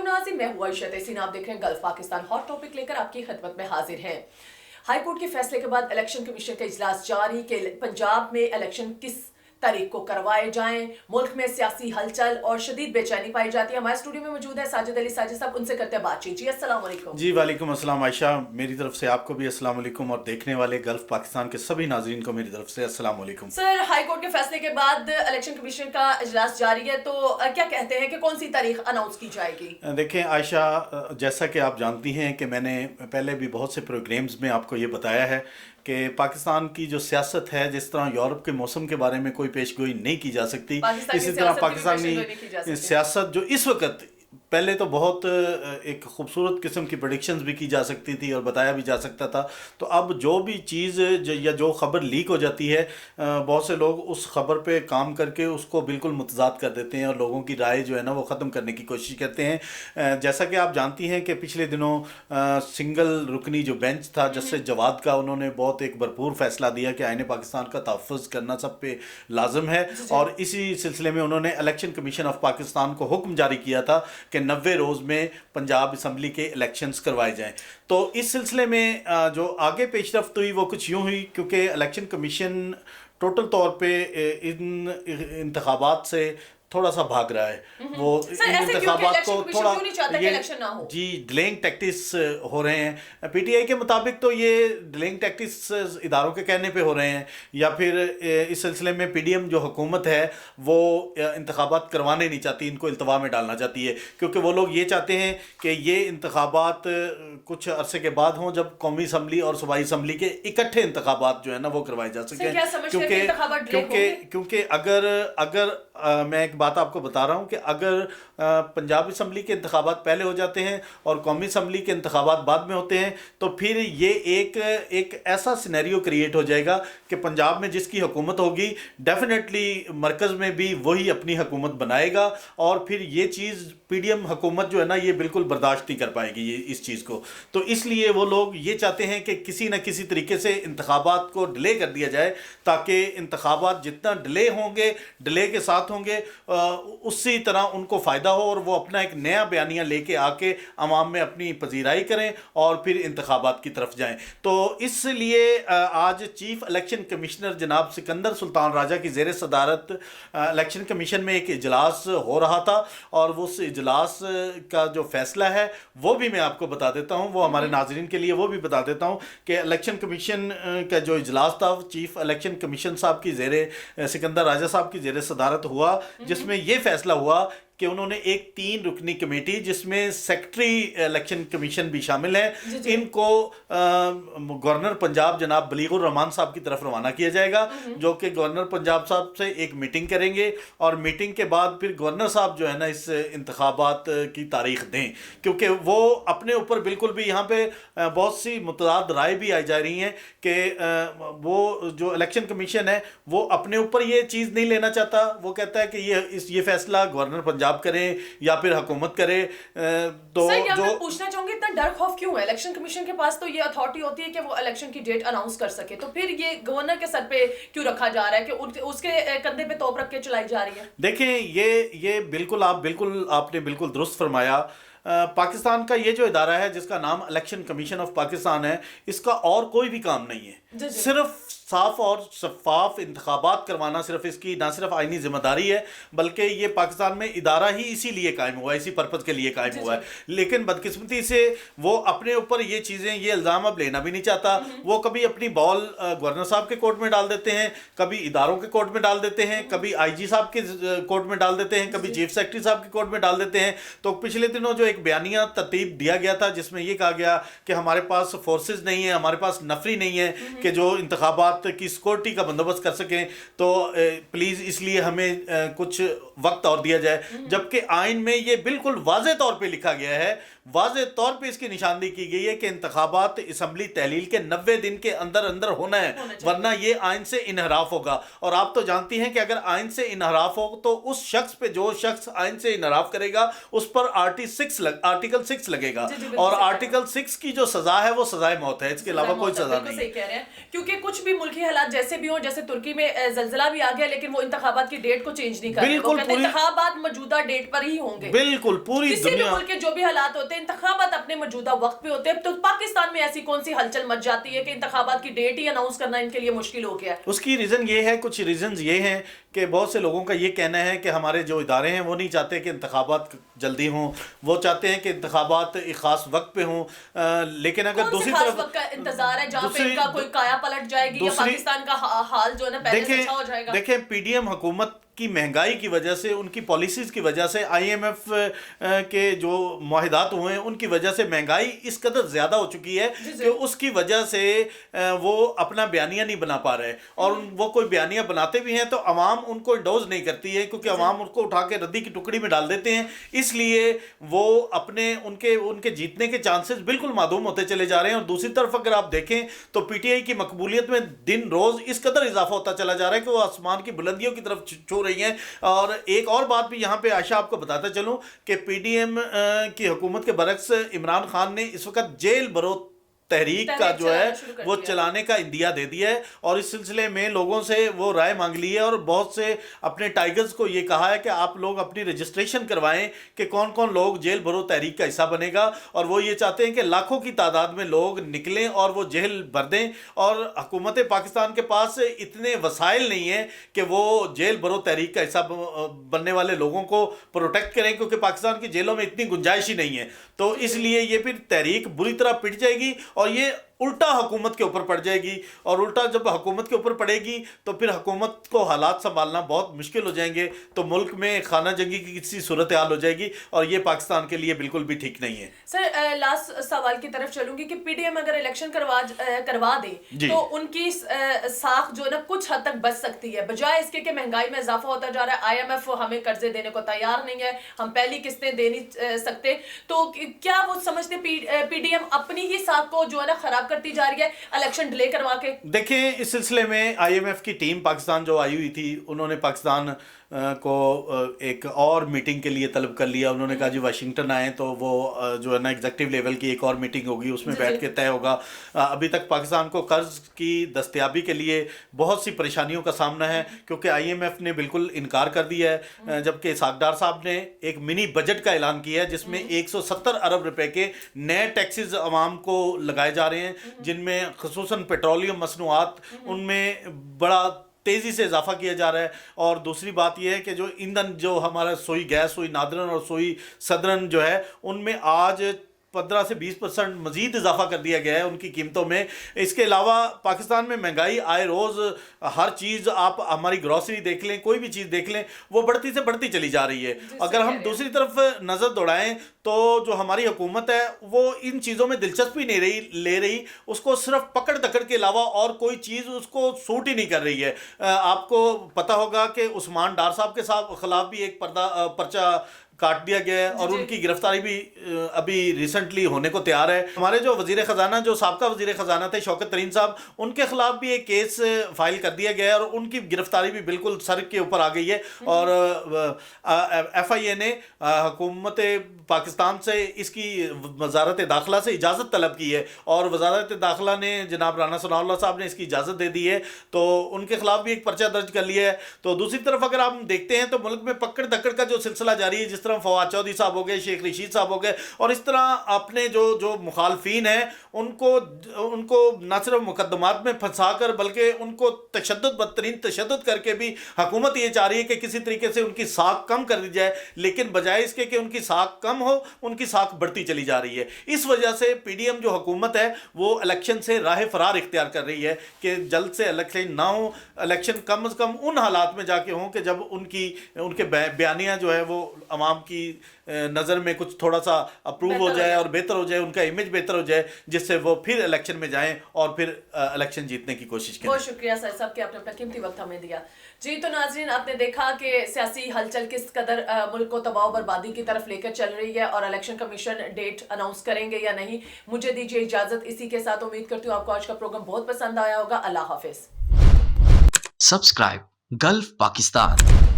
علیکم ناظرین، میں ہوں عائشہ تحسین، آپ دیکھ رہے ہیں گلف پاکستان ہاٹ ٹاپک لے کر آپ کی خدمت میں حاضر ہیں۔ ہائی کورٹ کے فیصلے کے بعد الیکشن کمیشن کا اجلاس جاری کہ پنجاب میں الیکشن کس تاریخ کو کروائے جائیں۔ ملک میں سیاسی ہلچل اور شدید بے چینی پائی جاتی ہے۔ ہمارے اسٹوڈیو میں موجود ہے ساجد علی ساجد صاحب، ان سے کرتے ہیں بات چیت۔ جی السلام علیکم۔ جی وعلیکم السلام عائشہ، میری طرف سے آپ کو بھی السلام علیکم، اور دیکھنے والے گلف پاکستان کے سبھی ناظرین کو میری طرف سے السلام علیکم۔ سر، ہائی کورٹ کے فیصلے کے بعد الیکشن کمیشن کا اجلاس جاری ہے، تو کیا کہتے ہیں کہ کون سی تاریخ اناؤنس کی جائے گی؟ دیکھیں عائشہ، جیسا کہ آپ جانتی ہیں کہ میں نے پہلے بھی بہت سے پروگرامز میں آپ کو یہ بتایا ہے کہ پاکستان کی جو سیاست ہے، جس طرح یورپ کے موسم کے بارے میں کوئی پیش گوئی نہیں کی جا سکتی، اسی طرح پاکستانی سیاست جو اس وقت، پہلے تو بہت ایک خوبصورت قسم کی پریڈکشنز بھی کی جا سکتی تھی اور بتایا بھی جا سکتا تھا، تو اب جو بھی چیز یا جو خبر لیک ہو جاتی ہے، بہت سے لوگ اس خبر پہ کام کر کے اس کو بالکل متضاد کر دیتے ہیں اور لوگوں کی رائے جو ہے نا وہ ختم کرنے کی کوشش کرتے ہیں۔ جیسا کہ آپ جانتی ہیں کہ پچھلے دنوں سنگل رکنی جو بینچ تھا جسٹس جواد کا، انہوں نے بہت ایک بھرپور فیصلہ دیا کہ آئین پاکستان کا تحفظ کرنا سب پہ لازم ہے، اور اسی سلسلے میں انہوں نے الیکشن کمیشن آف پاکستان کو حکم جاری کیا تھا کہ 90 روز میں پنجاب اسمبلی کے الیکشنز کروائے جائیں۔ تو اس سلسلے میں جو آگے پیش رفت ہوئی وہ کچھ یوں ہوئی، کیونکہ الیکشن کمیشن ٹوٹل طور پہ ان انتخابات سے تھوڑا سا بھاگ رہا ہے، وہ ان انتخابات کو تھوڑا جی ڈیلینگ ٹیکٹکس ہو رہے ہیں۔ پی ٹی آئی کے مطابق تو یہ ڈیلینگ ٹیکٹکس اداروں کے کہنے پہ ہو رہے ہیں، یا پھر اس سلسلے میں پی ڈی ایم جو حکومت ہے وہ انتخابات کروانے نہیں چاہتی، ان کو التوا میں ڈالنا چاہتی ہے، کیونکہ وہ لوگ یہ چاہتے ہیں کہ یہ انتخابات کچھ عرصے کے بعد ہوں جب قومی اسمبلی اور صوبائی اسمبلی کے اکٹھے انتخابات جو ہے نا وہ کروائے جا سکیں، کیونکہ اگر میں ایک بات آپ کو بتا رہا ہوں کہ اگر پنجاب اسمبلی کے انتخابات پہلے ہو جاتے ہیں اور قومی اسمبلی کے انتخابات بعد میں ہوتے ہیں، تو پھر یہ ایک ایسا سینیریو کریٹ ہو جائے گا کہ پنجاب میں جس کی حکومت ہوگی ڈیفینیٹلی مرکز میں بھی وہی اپنی حکومت بنائے گا، اور پھر یہ چیز پی ڈی ایم حکومت جو ہے نا یہ بالکل برداشت نہیں کر پائے گی اس چیز کو۔ تو اس لیے وہ لوگ یہ چاہتے ہیں کہ کسی نہ کسی طریقے سے انتخابات کو ڈیلے کر دیا جائے، تاکہ انتخابات جتنا ڈیلے ہوں گے، ڈیلے کے ساتھ ہوں گے، اسی طرح ان کو فائدہ ہو اور وہ اپنا ایک نیا بیانیہ لے کے آ کے عوام میں اپنی پذیرائی کریں اور پھر انتخابات کی طرف جائیں۔ تو اس لیے آج چیف الیکشن کمشنر جناب سکندر سلطان راجہ کی زیر صدارت الیکشن کمیشن میں ایک اجلاس ہو رہا تھا، اور وہ اس اجلاس کا جو فیصلہ ہے وہ بھی میں آپ کو بتا دیتا ہوں، وہ ہمارے ناظرین کے لیے وہ بھی بتا دیتا ہوں کہ الیکشن کمیشن کا جو اجلاس تھا چیف الیکشن کمیشن صاحب کی سکندر راجہ صاحب کی زیر صدارت ہوا، جس میں یہ فیصلہ ہوا کہ انہوں نے ایک 3 رکنی کمیٹی جس میں سیکرٹری الیکشن کمیشن بھی شامل ہیں، ان کو گورنر پنجاب جناب بلیغ الرحمان صاحب کی طرف روانہ کیا جائے گا، جو کہ گورنر پنجاب صاحب سے ایک میٹنگ کریں گے، اور میٹنگ کے بعد پھر گورنر صاحب جو ہے نا اس انتخابات کی تاریخ دیں، کیونکہ وہ اپنے اوپر بالکل بھی یہاں پہ بہت سی متضاد رائے بھی آئی جا رہی ہیں کہ وہ جو الیکشن کمیشن ہے وہ اپنے اوپر یہ چیز نہیں لینا چاہتا، وہ کہتا ہے کہ یہ فیصلہ گورنر پنجاب کریں یا پھر حکومت کرے۔ تو میں پوچھنا چاہوں گی اتنا ڈر خوف کیوں ہے؟ الیکشن کمیشن کے پاس تو یہ اتھارٹی ہوتی ہے کہ وہ الیکشن کی ڈیٹ اناؤنس کر سکے، تو پھر یہ گورنر کے سر پہ کیوں رکھا جا رہا ہے کہ اس کے کندھے پہ توپ رکھ کے چلائی جا رہی ہے؟ دیکھیں یہ بالکل آپ نے بالکل درست فرمایا۔ پاکستان کا یہ جو ادارہ ہے جس کا نام الیکشن کمیشن آف پاکستان ہے، اس کا اور کوئی بھی کام نہیں ہے، صرف صاف اور شفاف انتخابات کروانا صرف اس کی نہ صرف آئینی ذمہ داری ہے، بلکہ یہ پاکستان میں ادارہ ہی اسی لیے قائم ہوا ہے، اسی پرپز کے لیے قائم ہوا ہے۔ لیکن بدقسمتی سے وہ اپنے اوپر یہ چیزیں، یہ الزام اب لینا بھی نہیں چاہتا، وہ کبھی اپنی بال گورنر صاحب کے کورٹ میں ڈال دیتے ہیں، کبھی اداروں کے کورٹ میں ڈال دیتے ہیں، کبھی آئی جی صاحب کے کورٹ میں ڈال دیتے ہیں، کبھی چیف سیکرٹری صاحب کے کورٹ میں ڈال دیتے ہیں۔ تو پچھلے دنوں جو ایک بیانیہ ترتیب دیا گیا تھا جس میں یہ کہا گیا کہ ہمارے پاس فورسز نہیں ہیں، ہمارے پاس نفری نہیں ہے کہ جو انتخابات کی سیکورٹی کا بندوبست کر سکیں، تو پلیز اس لیے ہمیں کچھ وقت اور دیا جائے، جبکہ آئین میں یہ بالکل واضح طور پہ لکھا گیا ہے، واضح طور پہ اس کی نشاندہی کی گئی ہے کہ انتخابات اسمبلی تحلیل کے 90 دن کے اندر ہونا ہے، ورنہ یہ آئین سے انحراف ہوگا۔ اور آپ تو جانتی ہیں کہ اگر آئین سے انحراف ہو تو اس شخص پہ، جو شخص آئین سے انحراف کرے گا، اس پر آرٹیکل 6 لگے گا، اور آرٹیکل 6 کی جو سزا ہے وہ سزائے موت ہے، اس کے علاوہ کوئی سزا نہیں ہے۔ کیونکہ کچھ بھی ملک ملکی حالات جیسے بھی ہوں, جیسے ترکی میں زلزلہ بھی آ گیا لیکن وہ انتخابات کی ڈیٹ کو چینج نہیں کر رہے, وہ کہتے ہیں انتخابات موجودہ ڈیٹ پر ہی ہوں گے. بالکل پوری کسی بھی ملک کے جو بھی حالات ہوتے ہیں انتخابات اپنے موجودہ وقت پہ ہوتے ہیں. تو پاکستان میں ایسی کون سی ہلچل مچ جاتی ہے کہ انتخابات کی ڈیٹ ہی اناؤنس کرنا ان کے لیے مشکل ہو گیا ہے؟ اس کی ریزن یہ ہے, کچھ ریزنز یہ ہیں کہ بہت سے لوگوں کا یہ کہنا ہے کہ ہمارے جو ادارے ہیں وہ نہیں چاہتے کہ انتخابات جلدی ہوں, وہ چاہتے ہیں کہ انتخابات ایک خاص وقت پہ ہوں. لیکن اگر دوسری طرف وقت کا انتظار ہے جہاں پہ ان کا کوئی کایا پلٹ جائے گی یا پاکستان کا حال جو ہے نا پہلے سے اچھا ہو جائے گا؟ دیکھیں پی ڈی ایم حکومت کی مہنگائی کی وجہ سے, ان کی پالیسیز کی وجہ سے, آئی ایم ایف کے جو معاہدات ہوئے ہیں ان کی وجہ سے مہنگائی اس قدر زیادہ ہو چکی ہے کہ اس کی وجہ سے وہ اپنا بیانیہ نہیں بنا پا رہے, اور وہ کوئی بیانیہ بناتے بھی ہیں تو عوام ان کو انڈوز نہیں کرتی ہے کیونکہ عوام ان کو اٹھا کے ردی کی ٹکڑی میں ڈال دیتے ہیں. اس لیے وہ اپنے ان کے جیتنے کے چانسز بالکل معدوم ہوتے چلے جا رہے ہیں. اور دوسری طرف اگر آپ دیکھیں تو پی ٹی آئی کی مقبولیت میں دن روز اس قدر اضافہ ہوتا چلا جا رہا ہے کہ وہ آسمان کی بلندیوں کی طرف چھو رہی ہیں. اور ایک اور بات بھی یہاں پہ عائشہ آپ کو بتاتا چلوں کہ پی ڈی ایم کی حکومت کے برعکس عمران خان نے اس وقت جیل برو تحریک کا جو ہے وہ چلانے کا اندیا دے دیا ہے, اور اس سلسلے میں لوگوں سے وہ رائے مانگ لی ہے, اور بہت سے اپنے ٹائیگرز کو یہ کہا ہے کہ آپ لوگ اپنی رجسٹریشن کروائیں کہ کون کون لوگ جیل بھرو تحریک کا حصہ بنے گا. اور وہ یہ چاہتے ہیں کہ لاکھوں کی تعداد میں لوگ نکلیں اور وہ جیل بھر دیں, اور حکومت پاکستان کے پاس اتنے وسائل نہیں ہیں کہ وہ جیل بھرو تحریک کا حصہ بننے والے لوگوں کو پروٹیکٹ کریں, کیونکہ پاکستان کی جیلوں میں اتنی گنجائش ہی نہیں ہے. تو اس لیے یہ پھر تحریک بری طرح پٹ جائے گی اور یہ الٹا حکومت کے اوپر پڑ جائے گی, اور الٹا جب حکومت کے اوپر پڑے گی تو پھر حکومت کو حالات سنبھالنا بہت مشکل ہو جائیں گے, تو ملک میں خانہ جنگی کی کسی صورتحال ہو جائے گی, اور یہ پاکستان کے لیے بالکل بھی ٹھیک نہیں ہے. سر لاسٹ سوال کی طرف چلوں گی کہ پی ڈی ایم اگر الیکشن کروا دے تو ان کی ساکھ جو ہے نا کچھ حد تک بچ سکتی ہے, بجائے اس کے کہ مہنگائی میں اضافہ ہوتا جا رہا ہے, آئی ایم ایف ہمیں قرضے دینے کو تیار نہیں ہے, ہم پہلی قسطیں دے نہیں سکتے, تو کیا وہ سمجھتے پی ڈی ایم اپنی ہی ساکھ کو جو ہے نا خراب کرتی جا رہی ہے الیکشن ڈیلے کروا کے؟ دیکھیں اس سلسلے میں آئی ایم ایف کی ٹیم پاکستان جو آئی ہوئی تھی, انہوں نے پاکستان کو ایک اور میٹنگ کے لیے طلب کر لیا. انہوں نے کہا جی واشنگٹن آئیں تو وہ جو ہے نا ایگزیکٹو لیول کی ایک اور میٹنگ ہوگی, اس میں بیٹھ کے طے ہوگا. ابھی تک پاکستان کو قرض کی دستیابی کے لیے بہت سی پریشانیوں کا سامنا ہے, کیونکہ آئی ایم ایف نے بالکل انکار کر دیا ہے, جبکہ اسحاق ڈار صاحب نے ایک منی بجٹ کا اعلان کیا ہے جس میں 170 ارب روپے کے نئے ٹیکسز عوام کو لگائے جا رہے ہیں, جن میں خصوصاً پیٹرولیم مصنوعات ان میں بڑا تیزی سے اضافہ کیا جا رہا ہے. اور دوسری بات یہ ہے کہ جو ایندھن جو ہمارا سوئی گیس, سوئی نادرن اور سوئی صدرن جو ہے, ان میں آج 15 سے 20% مزید اضافہ کر دیا گیا ہے ان کی قیمتوں میں. اس کے علاوہ پاکستان میں مہنگائی آئے روز, ہر چیز آپ ہماری گروسری دیکھ لیں, کوئی بھی چیز دیکھ لیں, وہ بڑھتی سے بڑھتی چلی جا رہی ہے. اگر ہم دوسری طرف نظر دوڑائیں تو جو ہماری حکومت ہے وہ ان چیزوں میں دلچسپی نہیں لے رہی, اس کو صرف پکڑ دکڑ کے علاوہ اور کوئی چیز اس کو سوٹ ہی نہیں کر رہی ہے. آپ کو پتہ ہوگا کہ عثمان ڈار صاحب کے خلاف بھی ایک پرچہ کاٹ دیا گیا ہے, اور ان کی گرفتاری بھی ابھی ریسنٹلی ہونے کو تیار ہے. ہمارے جو وزیر خزانہ, جو سابقہ وزیر خزانہ تھے شوکت ترین صاحب, ان کے خلاف بھی ایک کیس فائل کر دیا گیا ہے, اور ان کی گرفتاری بھی بالکل سر کے اوپر آ گئی ہے. اور ایف آئی اے نے حکومت پاکستان سے اس کی وزارت داخلہ سے اجازت طلب کی ہے, اور وزارت داخلہ نے جناب رانا ثناء اللہ صاحب نے اس کی اجازت دے دی ہے, تو ان کے خلاف بھی ایک پرچہ درج کر لیا ہے. تو دوسری طرف اگر آپ دیکھتے ہیں تو ملک میں پکڑ دکڑ کا جو سلسلہ جاری ہے, جس طرح فواد چودھری صاحب ہو گئے, شیخ رشید صاحب ہو گئے, اور اس طرح اپنے جو مخالفین ہیں ان کو نہ صرف مقدمات میں پھنسا کر بلکہ ان کو بدترین تشدد کر کے بھی حکومت یہ چاہ رہی ہے کہ کسی طریقے سے ان کی ساکھ کم کر دی جائے, لیکن بجائے اس کے کہ ان کی ساکھ کم ہو, ان کی ساکھ بڑھتی چلی جا رہی ہے. اس وجہ سے پی ڈی ایم جو حکومت ہے وہ الیکشن سے راہ فرار اختیار کر رہی ہے کہ جلد سے الیکشن نہ ہو, الیکشن کم از کم ان حالات میں جا کے ہوں کہ جب ان کے بیانیہ جو ہے وہ عوام کی نظر میں کچھ تھوڑا سا اپروو ہو جائے اور بہتر ہو جائے, ان کا امیج بہتر ہو جائے, جس سے وہ پھر الیکشن میں جائیں اور پھر الیکشن جیتنے کی کوشش کریں. بہت شکریہ سر صاحب کہ آپ نے اپنا قیمتی وقت ہمیں دیا. جی تو ناظرین, آپ نے دیکھا کہ سیاسی ہلچل کس قدر ملک کو تباہ و بربادی کی طرف لے کر چل رہی ہے, اور الیکشن کمیشن ڈیٹ اناؤنس کریں گے یا نہیں. مجھے دیجیے اجازت. اسی کے ساتھ امید کرتی ہوں آپ کو آج کا پروگرام بہت پسند آیا ہوگا. اللہ حافظ. Subscribe golf Pakistan.